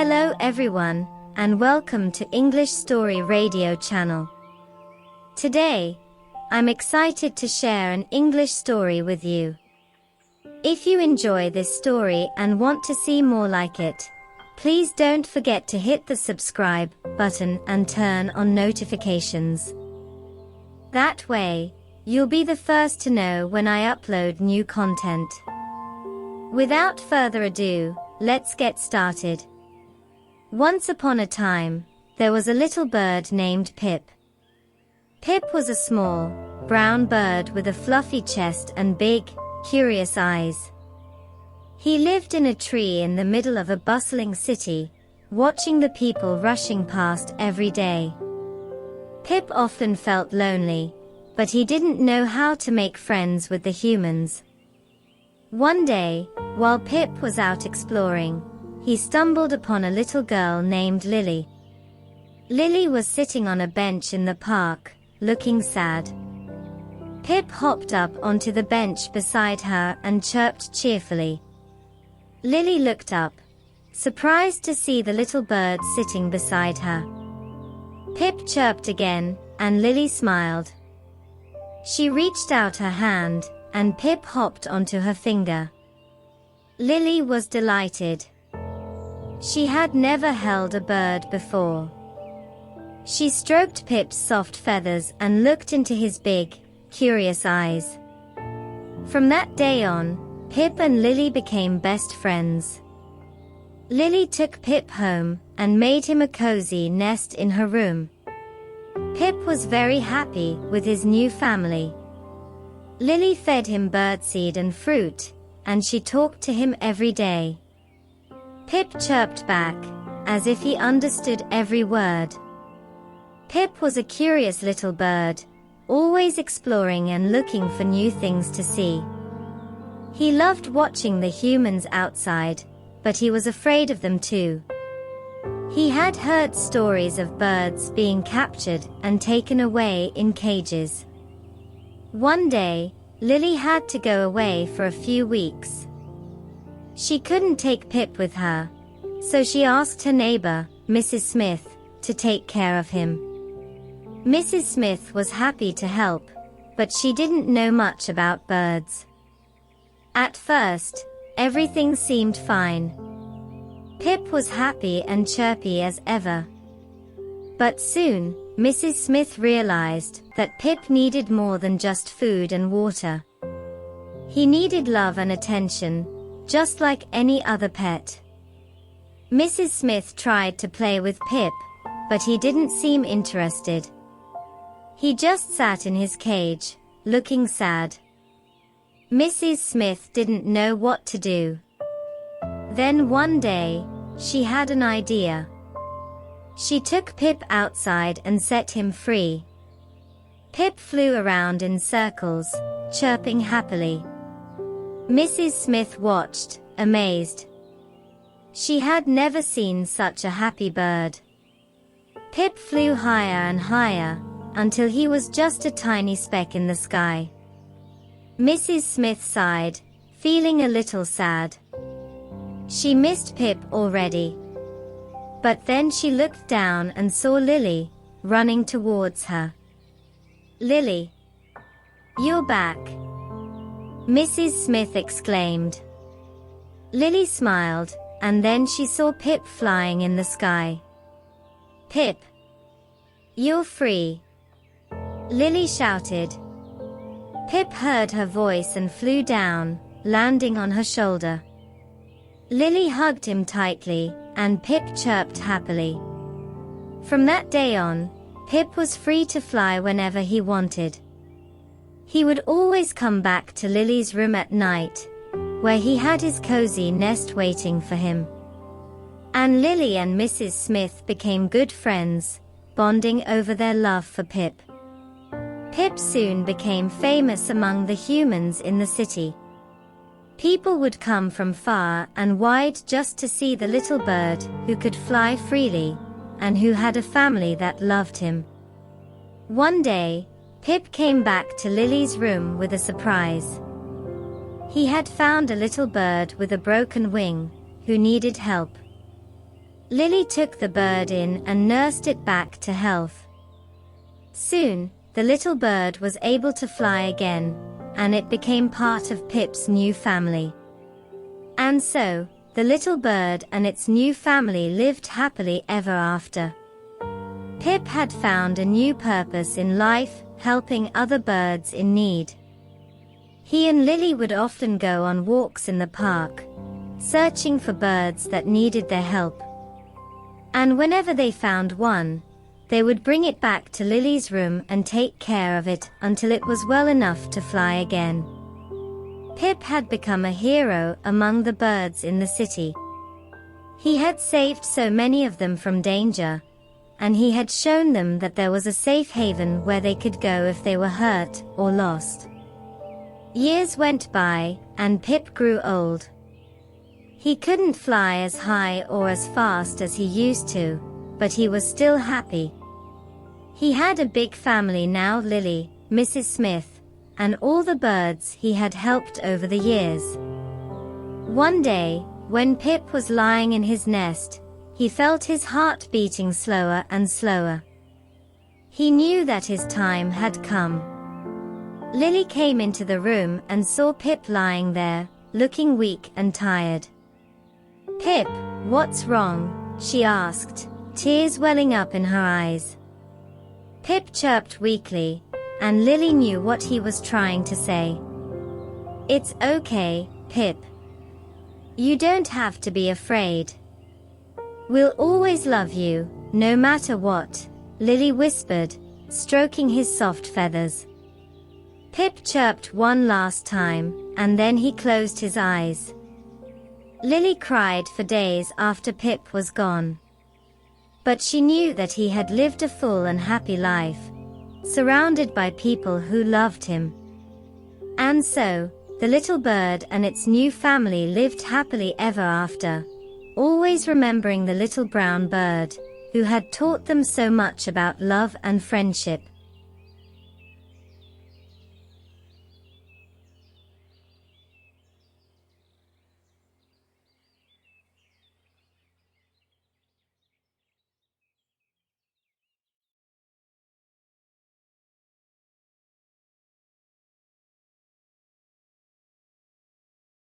Hello everyone, and welcome to English Story Radio channel. Today, I'm excited to share an English story with you. If you enjoy this story and want to see more like it, please don't forget to hit the subscribe button and turn on notifications. That way, you'll be the first to know when I upload new content. Without further ado, let's get started. Once upon a time, there was a little bird named Pip. Pip was a small, brown bird with a fluffy chest and big, curious eyes. He lived in a tree in the middle of a bustling city, watching the people rushing past every day. Pip often felt lonely, but he didn't know how to make friends with the humans. One day, while Pip was out exploring, he stumbled upon a little girl named Lily. Lily was sitting on a bench in the park, looking sad. Pip hopped up onto the bench beside her and chirped cheerfully. Lily looked up, surprised to see the little bird sitting beside her. Pip chirped again, and Lily smiled. She reached out her hand, and Pip hopped onto her finger. Lily was delighted. She had never held a bird before. She stroked Pip's soft feathers and looked into his big, curious eyes. From that day on, Pip and Lily became best friends. Lily took Pip home and made him a cozy nest in her room. Pip was very happy with his new family. Lily fed him birdseed and fruit, and she talked to him every day. Pip chirped back, as if he understood every word. Pip was a curious little bird, always exploring and looking for new things to see. He loved watching the humans outside, but he was afraid of them too. He had heard stories of birds being captured and taken away in cages. One day, Lily had to go away for a few weeks. She couldn't take Pip with her, so she asked her neighbor, Mrs. Smith, to take care of him. Mrs. Smith was happy to help, but she didn't know much about birds. At first, everything seemed fine. Pip was happy and chirpy as ever. But soon, Mrs. Smith realized that Pip needed more than just food and water. He needed love and attention, just like any other pet. Mrs. Smith tried to play with Pip, but he didn't seem interested. He just sat in his cage, looking sad. Mrs. Smith didn't know what to do. Then one day, she had an idea. She took Pip outside and set him free. Pip flew around in circles, chirping happily. Mrs. Smith watched, amazed. She had never seen such a happy bird. Pip flew higher and higher, until he was just a tiny speck in the sky. Mrs. Smith sighed, feeling a little sad. She missed Pip already. But then she looked down and saw Lily, running towards her. "Lily, you're back," Mrs. Smith exclaimed. Lily smiled, and then she saw Pip flying in the sky. "Pip, you're free," Lily shouted. Pip heard her voice and flew down, landing on her shoulder. Lily hugged him tightly, and Pip chirped happily. From that day on, Pip was free to fly whenever he wanted. He would always come back to Lily's room at night, where he had his cozy nest waiting for him. And Lily and Mrs. Smith became good friends, bonding over their love for Pip. Pip soon became famous among the humans in the city. People would come from far and wide just to see the little bird who could fly freely, and who had a family that loved him. One day, Pip came back to Lily's room with a surprise. He had found a little bird with a broken wing, who needed help. Lily took the bird in and nursed it back to health. Soon, the little bird was able to fly again, and it became part of Pip's new family. And so, the little bird and its new family lived happily ever after. Pip had found a new purpose in life, helping other birds in need. He and Lily would often go on walks in the park, searching for birds that needed their help. And whenever they found one, they would bring it back to Lily's room and take care of it until it was well enough to fly again. Pip had become a hero among the birds in the city. He had saved so many of them from danger, and he had shown them that there was a safe haven where they could go if they were hurt or lost. Years went by, and Pip grew old. He couldn't fly as high or as fast as he used to, but he was still happy. He had a big family now: Lily, Mrs. Smith, and all the birds he had helped over the years. One day, when Pip was lying in his nest, he felt his heart beating slower and slower. He knew that his time had come. Lily came into the room and saw Pip lying there, looking weak and tired. "Pip, what's wrong?" she asked, tears welling up in her eyes. Pip chirped weakly, and Lily knew what he was trying to say. "It's okay, Pip. You don't have to be afraid. We'll always love you, no matter what," Lily whispered, stroking his soft feathers. Pip chirped one last time, and then he closed his eyes. Lily cried for days after Pip was gone. But she knew that he had lived a full and happy life, surrounded by people who loved him. And so, the little bird and its new family lived happily ever after, always remembering the little brown bird, who had taught them so much about love and friendship.